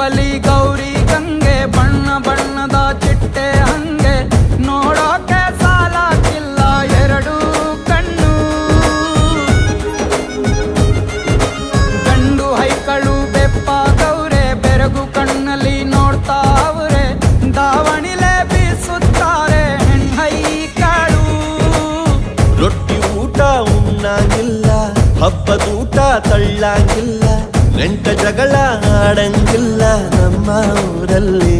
ರೂಪಲಿ ಗೌರಿ ಗಂಗೆ ಬಣ್ಣ ಬಣ್ಣದ ಚಿಟ್ಟೆ ಹಂಗೆ ನೋಡೋಕೆ ಸಾಲಾಗಿಲ್ಲ ಎರಡು ಕಣ್ಣು. ಗಂಡು ಹೈಕಳು ಬೆಪ್ಪಾಗವ್ರೆ ಬೆರಗು ಕಣ್ಣಲ್ಲಿ ನೋಡ್ತಾ ಅವ್ರೆ ದಾವಣಿಲೆ ಬೀಸುತ್ತಾರೆ ಹೆಣ್ಣೈಕಳು. ರೊಟ್ಟಿ ಊಟ ಉಣ್ಣಂಗಿಲ್ಲ, ಹಬ್ಬದೂಟ ತಳ್ಳಂಗಿಲ್ಲ, ನೆಂಟ ಜಗಳ ಆಡಂಗಿಲ್ಲ ನಮ್ಮ ಊರಲ್ಲಿ.